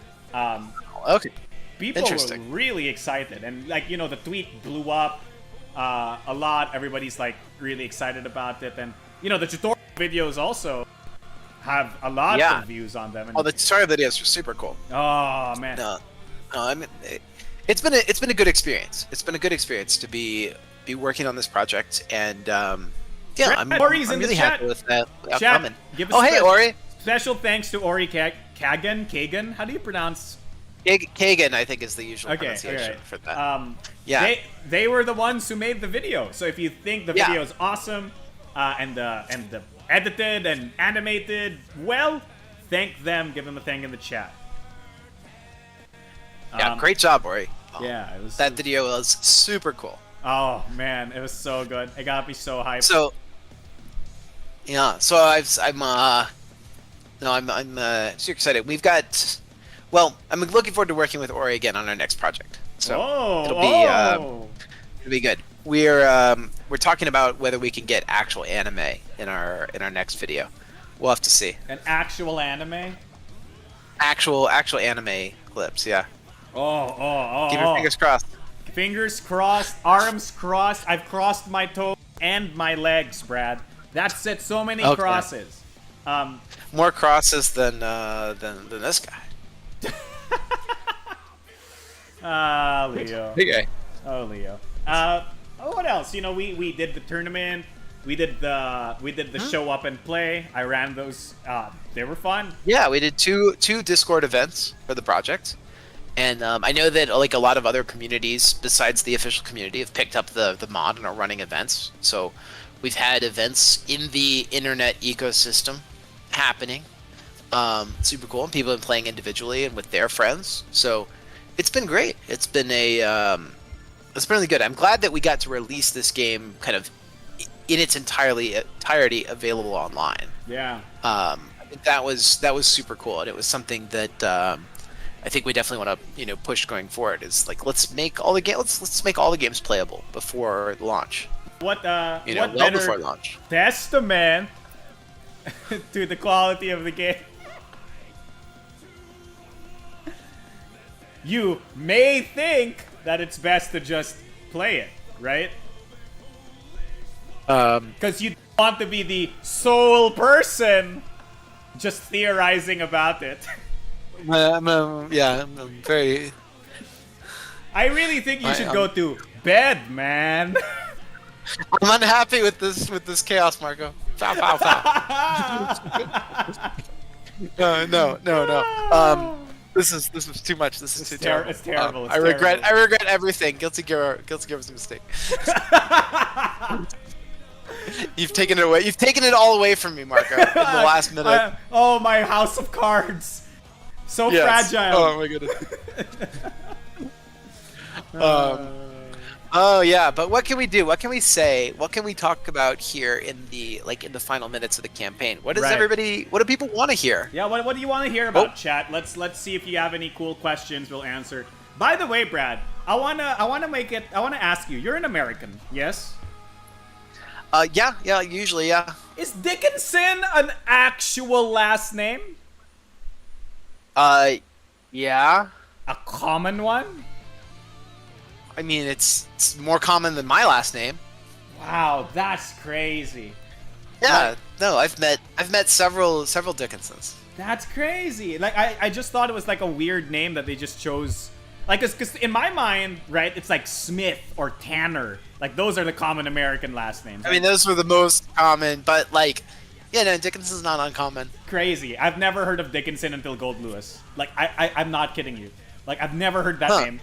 A: People were really excited. And like, the tweet blew up a lot. Everybody's like really excited about it. And, the tutorial videos also have a lot of views on them. And,
B: the tutorial videos are super cool.
A: Oh, man.
B: I mean, it's been a good experience. It's been a good experience to be working on this project, and yeah, I'm
A: Ori's in
B: really
A: the chat.
B: happy with that
A: Chat,
B: outcome.
A: give a
B: Oh, hey, Ori.
A: Special thanks to Ori Kagan. How do you pronounce?
B: Kagan, I think, is the usual
A: Okay,
B: pronunciation
A: alright.
B: for that.
A: Yeah. They were the ones who made the video. So if you think the video is awesome, and the edited and animated, well, thank them. Give them a thank in the chat.
B: Yeah, great job, Ori.
A: Yeah, it was
B: that video was super cool.
A: Oh man, it was so good. It got me so hyped.
B: So yeah, so I'm super excited. We've got, well, I'm looking forward to working with Ori again on our next project. So it'll be good. We're talking about whether we can get actual anime in our next video. We'll have to see.
A: An actual anime?
B: Actual anime clips, yeah.
A: Keep
B: your fingers crossed.
A: Fingers crossed, arms crossed. I've crossed my toes and my legs, Brad. That's it. So many crosses.
B: More crosses than this guy.
A: Leo.
B: Okay.
A: Oh, Leo. What else? You know, we did the tournament. We did the show up and play. I ran those. They were fun.
B: Yeah, we did two Discord events for the project. And I know that like a lot of other communities besides the official community have picked up the mod and are running events. So we've had events in the internet ecosystem happening. Super cool. And people have been playing individually and with their friends. So it's been great. It's been it's been really good. I'm glad that we got to release this game kind of in its entirety available online.
A: Yeah.
B: I think that was super cool, and it was something that I think we definitely want to push going forward. Is like let's make all the games playable before launch.
A: What
B: well
A: better
B: before launch
A: testament to the quality of the game? You may think that it's best to just play it, right? Because you want to be the sole person just theorizing about it.
B: I'm very.
A: I really think you should go to bed, man.
B: I'm unhappy with this chaos, Marco. Foul, foul, foul. No. This is too much. This is too terrible.
A: It's terrible. It's
B: I regret everything. Guilty Gear was a mistake. You've taken it away. You've taken it all away from me, Marco. In the last minute.
A: My house of cards. So fragile.
B: Oh my goodness. Oh yeah, but what can we do? What can we say? What can we talk about here in the final minutes of the campaign? What do people want to hear?
A: Yeah, what do you want to hear about, chat? Let's see if you have any cool questions we'll answer. By the way, Brad, I wanna ask you. You're an American, yes?
B: Yeah, usually, yeah.
A: Is Dickinson an actual last name?
B: Yeah.
A: A common one?
B: I mean, it's more common than my last name.
A: Wow, that's crazy.
B: Yeah, no, I've met several Dickinsons.
A: That's crazy. Like, I just thought it was like a weird name that they just chose. Like, because in my mind, right, it's like Smith or Tanner. Like, those are the common American last names.
B: I mean, those were the most common, but like, yeah, no, Dickinson's not uncommon.
A: Crazy. I've never heard of Dickinson until Gold Lewis. Like, I'm not kidding you. Like, I've never heard that name.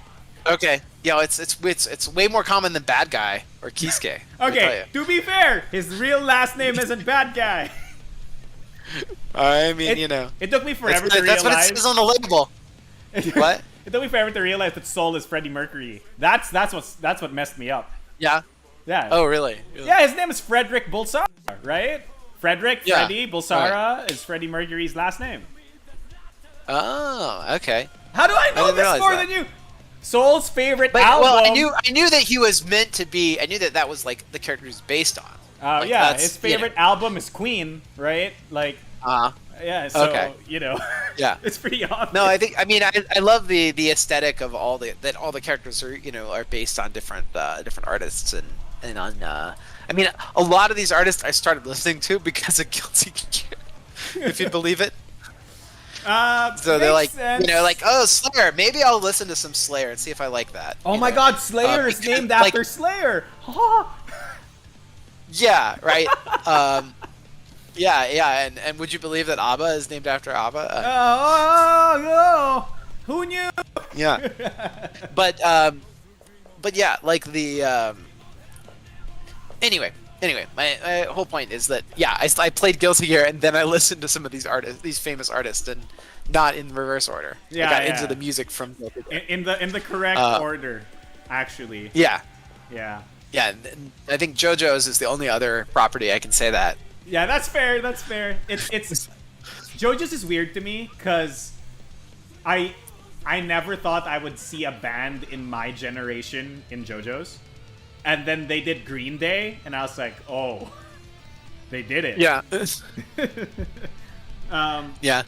B: Okay. Yeah, it's way more common than Bad Guy or Kisuke.
A: Okay, to be fair, his real last name isn't Bad Guy.
B: I mean,
A: It took me forever to realize.
B: That's what it says on the label. What?
A: It took me forever to realize that Soul is Freddie Mercury. That's what messed me up.
B: Yeah?
A: Yeah.
B: Oh, really?
A: Yeah, his name is Frederick Bulsara, right? Freddie Bulsara is Freddie Mercury's last name.
B: Oh, okay.
A: How do I know this more than you? Soul's favorite album.
B: Well, I knew that he was meant to be. I knew that was like the character he was based on.
A: Yeah, his favorite album is Queen, right? Like. Yeah. So yeah, it's pretty obvious.
B: No, I love the aesthetic of all the characters are based on different artists and on. I mean, a lot of these artists I started listening to because of Guilty Gear, if you believe it. So they're like,
A: sense.
B: like, oh, Slayer. Maybe I'll listen to some Slayer and see if I like that.
A: Oh my God, Slayer is named after Slayer.
B: Yeah, right. Yeah. And would you believe that ABBA is named after ABBA?
A: Who knew?
B: Yeah. But yeah, like the. Anyway, my whole point is that I played Guilty Gear and then I listened to some of these famous artists, and not in reverse order.
A: Yeah,
B: I got into the music from Guilty Gear.
A: in the correct order, actually.
B: Yeah.
A: Yeah.
B: Yeah, and I think JoJo's is the only other property I can say that.
A: Yeah, that's fair. That's fair. It's JoJo's is weird to me because I never thought I would see a band in my generation in JoJo's. And then they did Green Day, and I was like, oh, they did it.
B: Yeah.
A: Yeah.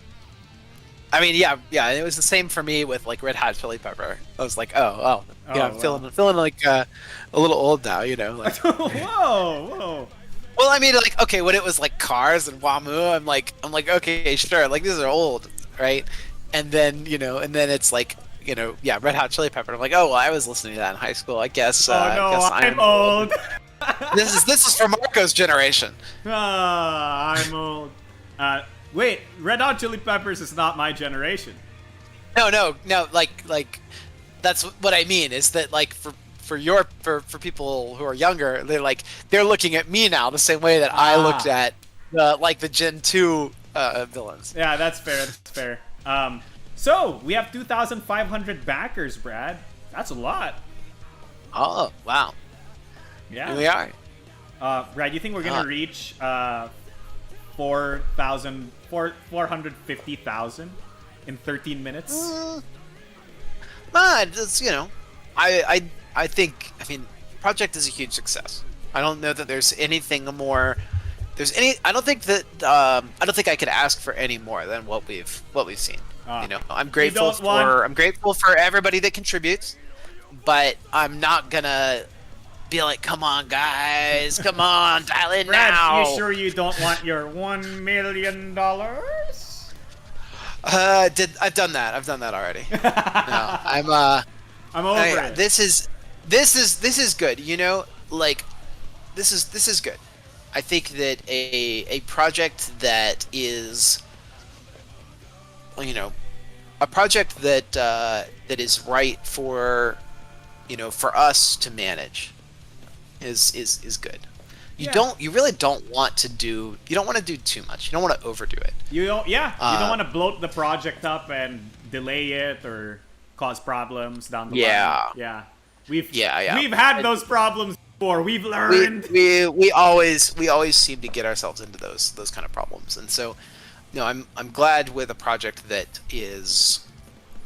B: I mean, yeah. It was the same for me with like Red Hot Chili Pepper. I was like, I'm feeling like a little old now, Like,
A: whoa.
B: Well, I mean, like, okay, when it was like Cars and Wamu, I'm like, okay, sure, like these are old, right? And then it's like. Red Hot Chili Pepper. I'm like, oh, well, I was listening to that in high school. I guess.
A: I'm old.
B: This is for Marco's generation.
A: I'm old. Wait, Red Hot Chili Peppers is not my generation.
B: No. Like, that's what I mean. Is that like for people who are younger, they're looking at me now the same way that I looked at the Gen 2 villains.
A: Yeah, that's fair. That's fair. So, we have 2,500 backers, Brad. That's a lot.
B: Oh, wow.
A: Yeah.
B: Here we are.
A: Brad, you think we're going to reach 450,000 in 13 minutes?
B: It's, I think, Project is a huge success. I don't know that there's anything more... I don't think I could ask for any more than what we've seen. I'm grateful for everybody that contributes, but I'm not gonna be like, come on, guys, come on, dial in
A: Brad,
B: now.
A: You sure you don't want your $1 million?
B: I've done that already. No, I'm over it. This is good. This is good. I think that a project that is, a project that is right for, for us to manage, is good. You really don't want to do too much. You don't want to overdo it.
A: You don't want to bloat the project up and delay it or cause problems down the line. Yeah. We've had those problems before. We've learned.
B: We always seem to get ourselves into those kind of problems, and so. No, I'm glad with a project that is,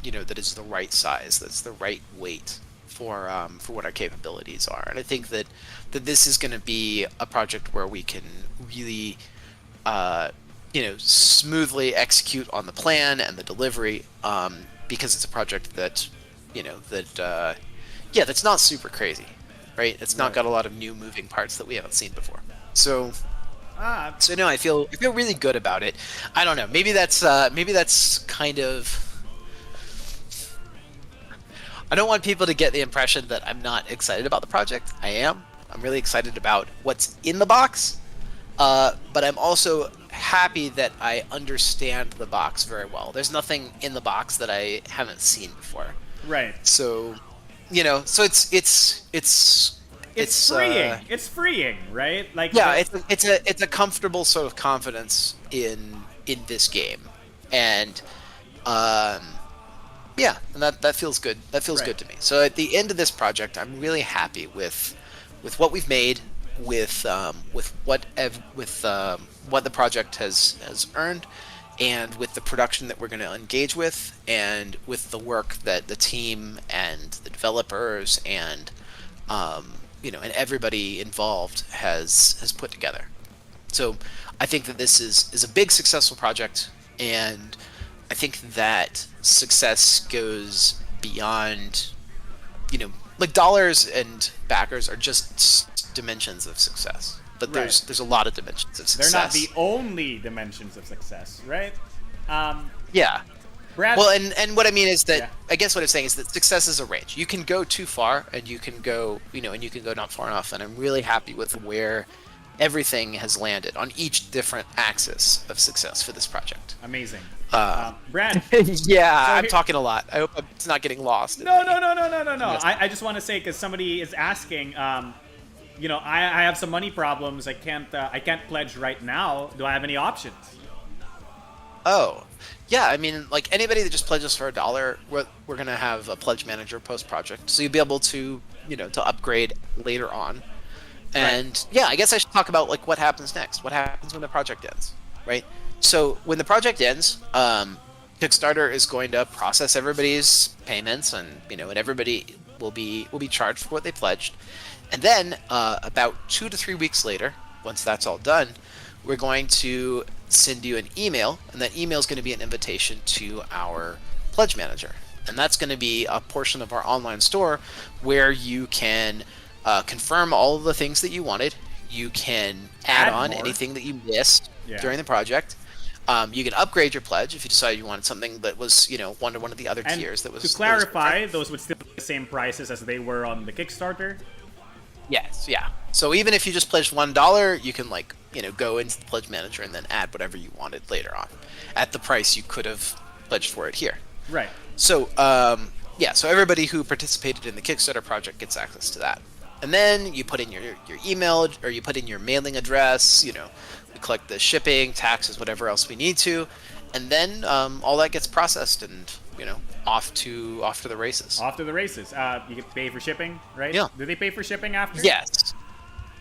B: that is the right size, that's the right weight for what our capabilities are, and I think that this is going to be a project where we can really, smoothly execute on the plan and the delivery, because it's a project that, that's not super crazy, right? It's not got a lot of new moving parts that we haven't seen before, so. So no, I feel really good about it. I don't know. Maybe that's kind of. I don't want people to get the impression that I'm not excited about the project. I am. I'm really excited about what's in the box, but I'm also happy that I understand the box very well. There's nothing in the box that I haven't seen before.
A: Right.
B: So, so it's
A: freeing. It's freeing, right?
B: It's a comfortable sort of confidence in this game, and and that feels good. That feels good to me. So at the end of this project, I'm really happy with what we've made, with what the project has earned, and with the production that we're going to engage with, and with the work that the team and the developers and and everybody involved has put together. So I think that this is a big successful project, and I think that success goes beyond, like dollars and backers are just dimensions of success. But there's a lot of dimensions of success.
A: They're not the only dimensions of success, right?
B: Yeah.
A: Brad.
B: Well, and what I mean is that
A: Yeah.
B: I guess what I'm saying is that success is a range. You can go too far, and you can go, and you can go not far enough. And I'm really happy with where everything has landed on each different axis of success for this project.
A: Amazing. Brad.
B: Yeah,
A: So
B: I'm talking a lot. I hope it's not getting lost.
A: No. I just want to say, because somebody is asking, I have some money problems. I can't pledge right now. Do I have any options?
B: Oh, yeah. I mean, like anybody that just pledges for $1, we're gonna have a pledge manager post project, so you'll be able to to upgrade later on. And yeah, I guess I should talk about like what happens next. What happens when the project ends, right? So when the project ends, Kickstarter is going to process everybody's payments, and and everybody will be charged for what they pledged. And then about 2 to 3 weeks later, once that's all done, we're going to send you an email, and that email is going to be an invitation to our pledge manager, and that's going to be a portion of our online store where you can confirm all of the things that you wanted. You can add on
A: more.
B: anything that you missed during the project. You can upgrade your pledge if you decide you wanted something that was, one of the other tiers that was.
A: To clarify, those would still be the same prices as they were on the Kickstarter.
B: Yes, yeah. So even if you just pledged $1, you can go into the pledge manager and then add whatever you wanted later on, at the price you could have pledged for it here.
A: Right.
B: So so everybody who participated in the Kickstarter project gets access to that. And then you put in your email, or you put in your mailing address, we collect the shipping, taxes, whatever else we need to, and then all that gets processed and, off to the races.
A: Off to the races. You get to pay for shipping, right?
B: Yeah.
A: Do they pay for shipping after?
B: Yes.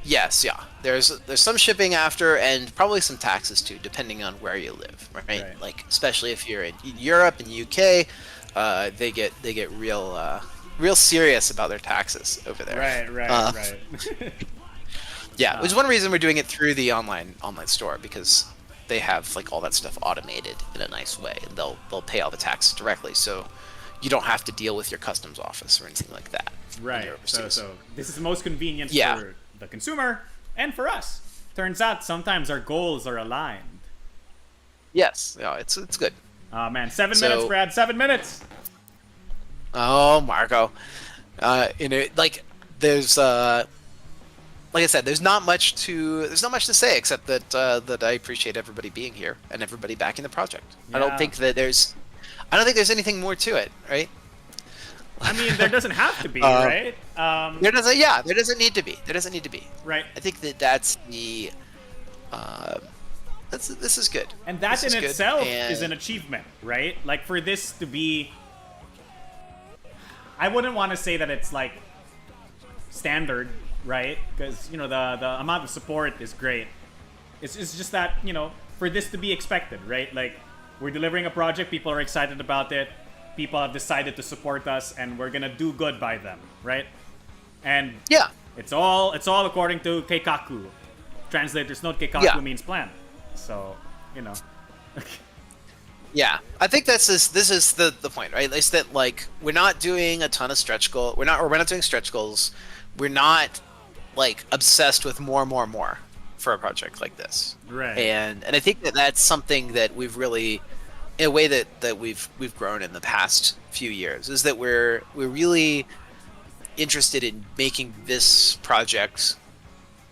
B: Yes, yeah. There's some shipping after, and probably some taxes too, depending on where you live, right? Like especially if you're in Europe and UK, they get real serious about their taxes over there.
A: Right.
B: Yeah, which is one reason we're doing it through the online store, because they have like all that stuff automated in a nice way, and they'll pay all the taxes directly, so you don't have to deal with your customs office or anything like that.
A: Right. So this is the most convenient
B: Yeah.
A: for the consumer and for us. Turns out sometimes our goals are aligned.
B: Yes, yeah, it's good.
A: Oh man, 7 minutes, Brad. 7 minutes.
B: Oh, Marco. There's like I said, there's not much to say except that I appreciate everybody being here and everybody backing the project.
A: Yeah.
B: I don't think there's anything more to it, right?
A: I mean, there doesn't have to be, right?
B: There doesn't need to be.
A: Right.
B: I think that's the this is good.
A: And that
B: this
A: in
B: is
A: itself
B: and...
A: is an achievement, right? Like for this to be, I wouldn't want to say that it's like standard, right? Because the amount of support is great. It's just that for this to be expected, right? Like we're delivering a project, people are excited about it, people have decided to support us, and we're gonna do good by them, right? And
B: yeah,
A: it's all according to Keikaku. Translator's note: Keikaku means plan. So
B: Yeah, I think this is the point, right? Is that like we're not doing a ton of stretch goal. We're not doing stretch goals. We're not like obsessed with more for a project like this.
A: Right.
B: And I think that's something that we've really, in a way that we've grown in the past few years, is that we're really interested in making this project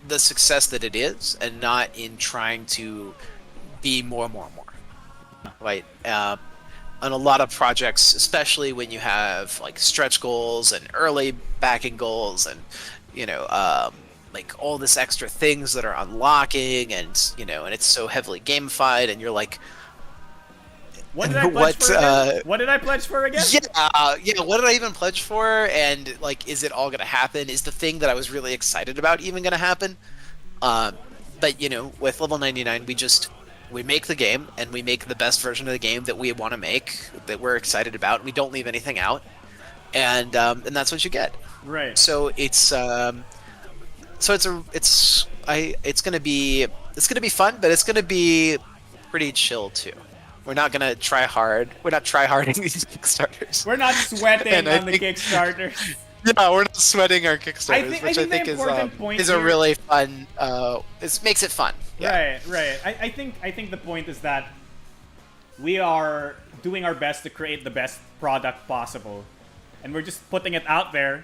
B: the success that it is, and not in trying to be more. Right. On a lot of projects, especially when you have like stretch goals and early backing goals, and like all this extra things that are unlocking, and and it's so heavily gamified, and you're like,
A: what did I pledge for again? What did I pledge for again?
B: Yeah. What did I even pledge for? And like, is it all gonna happen? Is the thing that I was really excited about even gonna happen? But with Level 99, we make the game, and we make the best version of the game that we want to make, that we're excited about, and we don't leave anything out, and that's what you get.
A: Right.
B: So it's gonna be fun, but it's gonna be pretty chill too. We're not gonna try hard. We're not try-harding these Kickstarters.
A: We're not sweating on the Kickstarter.
B: Yeah, we're not sweating our Kickstarters, which I think is a really fun. It makes it fun. Yeah.
A: Right. I think the point is that we are doing our best to create the best product possible. And we're just putting it out there,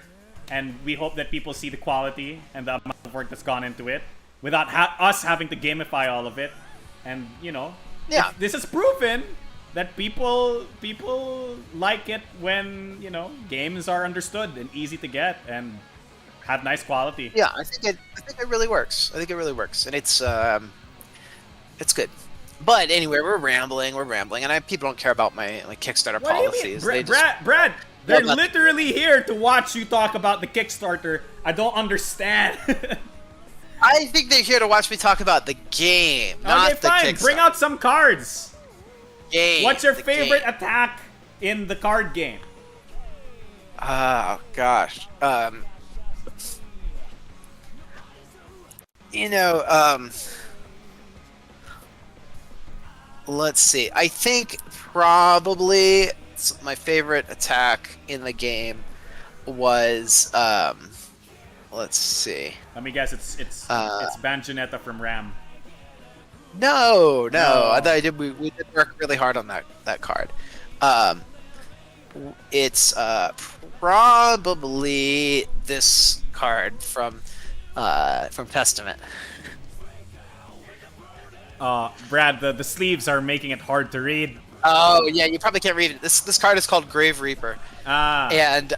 A: and we hope that people see the quality and the amount of work that's gone into it without us having to gamify all of it. And, you know, this is proven that people like it when, you know, games are understood and easy to get and have nice quality.
B: Yeah, I think it really works. I think it really works, and it's good. But anyway, we're rambling, and people don't care about my Kickstarter policies.
A: Do you mean? Brad, they're literally here to watch you talk about the Kickstarter. I don't understand.
B: I think they're here to watch me talk about the game, not the
A: fine.
B: Kickstarter.
A: Bring out some cards.
B: Game.
A: What's your favorite attack in the card game?
B: Oh gosh. Let's see. I think probably my favorite attack in the game was let's see.
A: Let me guess. It's Banjonetta from Ram.
B: No. I thought we did work really hard on that card. It's probably this card from Testament.
A: Brad, the sleeves are making it hard to read.
B: Oh yeah, you probably can't read it. This card is called Grave Reaper. And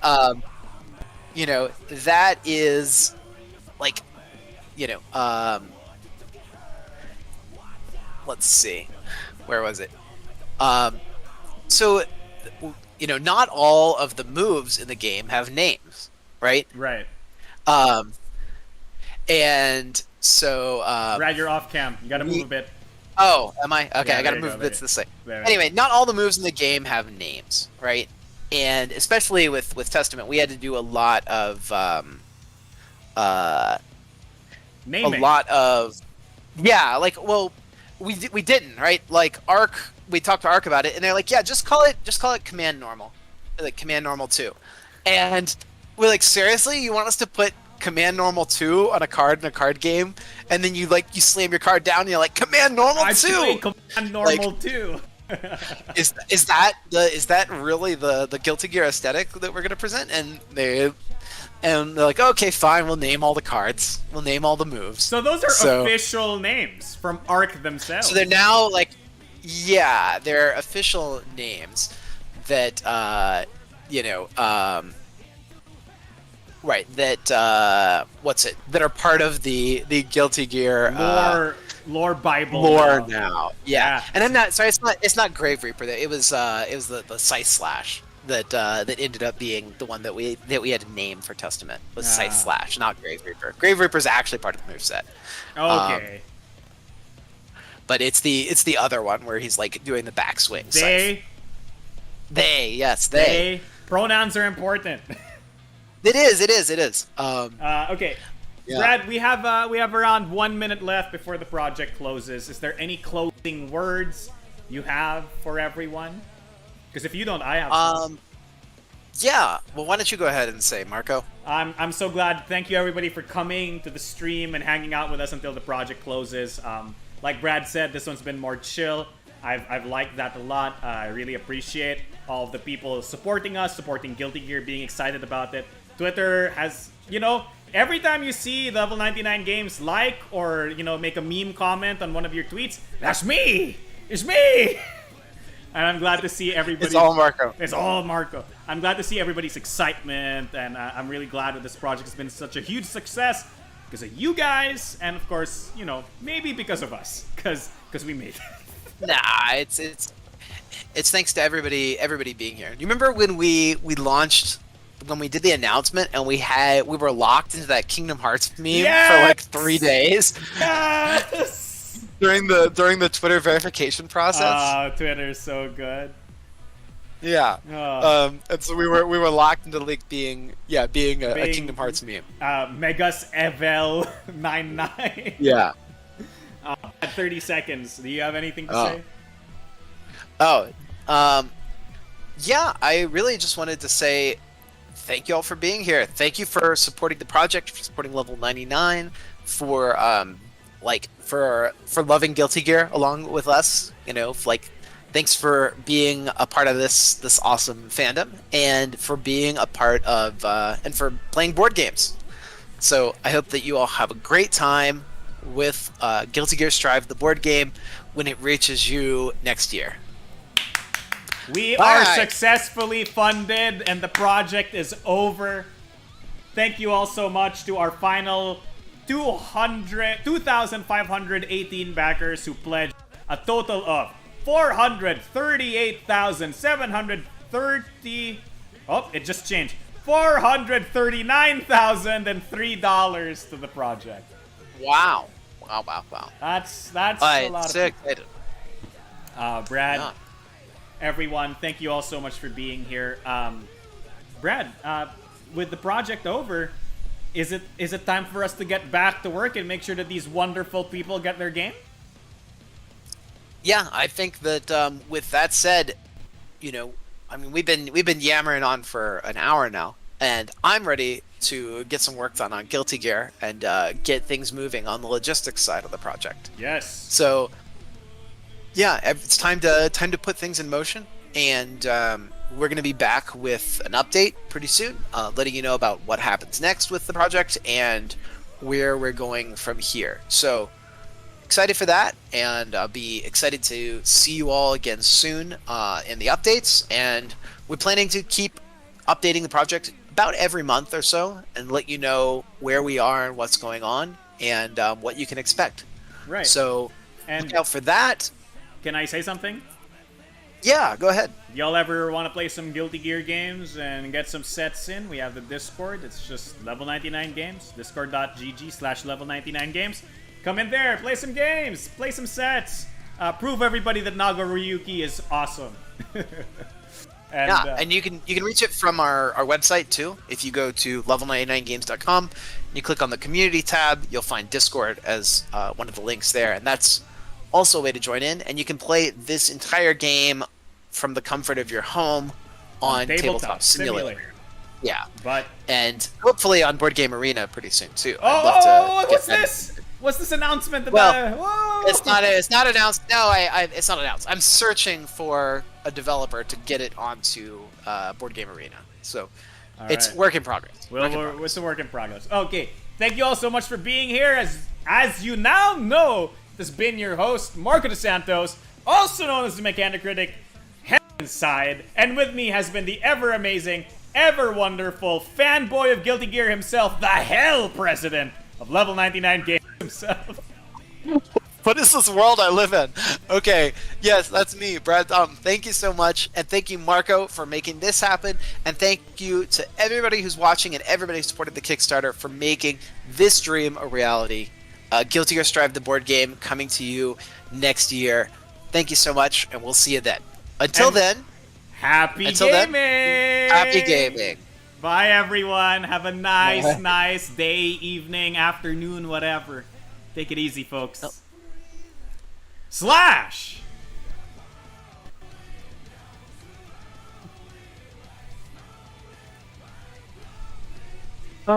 B: that is let's see, where was it? So not all of the moves in the game have names, right?
A: Right.
B: And so
A: Brad, you're off cam. You gotta move a bit.
B: Oh, am I? Okay,
A: yeah,
B: I gotta move a bit this way.
A: There.
B: Anyway, not all the moves in the game have names, right? And especially with Testament, we had to do a lot of
A: naming.
B: A lot of we didn't, right? Like Arc, we talked to Arc about it, and they're like, yeah, just call it Command Normal, like Command Normal 2. And we're like, seriously, you want us to put Command Normal 2 on a card in a card game, and then you slam your card down and you're like, Command Normal 2.
A: Command Normal 2.
B: is that really the Guilty Gear aesthetic that we're gonna present? And they're like, okay, fine, we'll name all the cards, we'll name all the moves.
A: So those are official names from Arc themselves.
B: So they're now they're official names that right, that that are part of the Guilty Gear
A: lore Bible
B: now. Yeah. And I'm not sorry, it's not Grave Reaper. It was the Scythe Slash that ended up being the one that we had to name for Testament. Was Scythe Slash, not Grave Reaper. Grave Reaper is actually part of the moveset.
A: Okay.
B: But it's the other one where he's doing the backswing. They.
A: Pronouns are important.
B: It is.
A: Okay. Yeah. Brad, we have around 1 minute left before the project closes. Is there any closing words you have for everyone? Because if you don't, I have some.
B: Yeah. Well, why don't you go ahead and say, Marco?
A: I'm so glad. Thank you everybody for coming to the stream and hanging out with us until the project closes. Like Brad said, this one's been more chill. I've liked that a lot. I really appreciate all of the people supporting us, supporting Guilty Gear, being excited about it. Twitter has, every time you see Level 99 Games or, make a meme comment on one of your tweets, that's me! It's me! And I'm glad to see everybody...
B: It's all Marco.
A: It's all Marco. I'm glad to see everybody's excitement, and I'm really glad that this project has been such a huge success because of you guys, and of course, maybe because of us, because we made it.
B: Nah, it's thanks to everybody being here. You remember when we launched... when we did the announcement and we were locked into that Kingdom Hearts meme for 3 days.
A: Yes!
B: during the Twitter verification process.
A: Oh, Twitter's so good.
B: Yeah.
A: Oh.
B: And so we were locked into being a Kingdom Hearts meme.
A: Megas Evel 99.
B: Yeah.
A: At 30 seconds. Do you have anything to say?
B: Yeah, I really just wanted to say thank you all for being here. Thank you for supporting the project, for supporting Level 99, for loving Guilty Gear along with us. thanks for being a part of this awesome fandom, and for being a part of and for playing board games. So I hope that you all have a great time with Guilty Gear Strive, the board game, when it reaches you next year.
A: We are successfully funded and the project is over. Thank you all so much to our final 2,518 backers who pledged a total of $438,730. Oh, it just changed. $439,003 to the project.
B: Wow.
A: That's a lot
B: so
A: of people.
B: excited.
A: Brad,
B: Yeah.
A: everyone, thank you all so much for being here. Brad, with the project over, is it time for us to get back to work and make sure that these wonderful people get their game?
B: Yeah, I think that with that said, I mean, we've been yammering on for an hour now, and I'm ready to get some work done on Guilty Gear and get things moving on the logistics side of the project.
A: Yes.
B: So, yeah, it's time to put things in motion, and we're going to be back with an update pretty soon, letting you know about what happens next with the project and where we're going from here. So, excited for that, and I'll be excited to see you all again soon in the updates. And we're planning to keep updating the project about every month or so and let you know where we are and what's going on and what you can expect.
A: Right.
B: So look out for that.
A: Can I say something?
B: Yeah, go ahead.
A: Y'all ever want to play some Guilty Gear games and get some sets in? We have the Discord. It's just Level 99 Games. Discord.gg/Level99Games. Come in there, play some games, play some sets. Prove everybody that Nagoriyuki is awesome.
B: And you can reach it from our website too. If you go to level99games.com and you click on the community tab, you'll find Discord as one of the links there, and that's also a way to join in. And you can play this entire game from the comfort of your home on Tabletop Simulator. Yeah, and hopefully on Board Game Arena pretty soon too.
A: What's this? What's this announcement about?
B: It's not announced. No, it's not announced. I'm searching for a developer to get it onto Board Game Arena. So it's work in progress.
A: It's a work in progress. Okay, thank you all so much for being here. As you now know, this has been your host, Marco DeSantos, also known as the Mechanic Critic, Side, and with me has been the ever amazing, ever wonderful fanboy of Guilty Gear himself, the Hell President of Level 99 Games himself.
B: What is this world I live in? Okay, yes, that's me, Brad. Thank you so much, and thank you, Marco, for making this happen, and thank you to everybody who's watching and everybody who supported the Kickstarter for making this dream a reality. Guilty Gear Strive, the board game, coming to you next year. Thank you so much, and we'll see you then. Until then,
A: happy gaming!
B: Happy gaming!
A: Bye, everyone. Have a nice day, evening, afternoon, whatever. Take it easy, folks. /!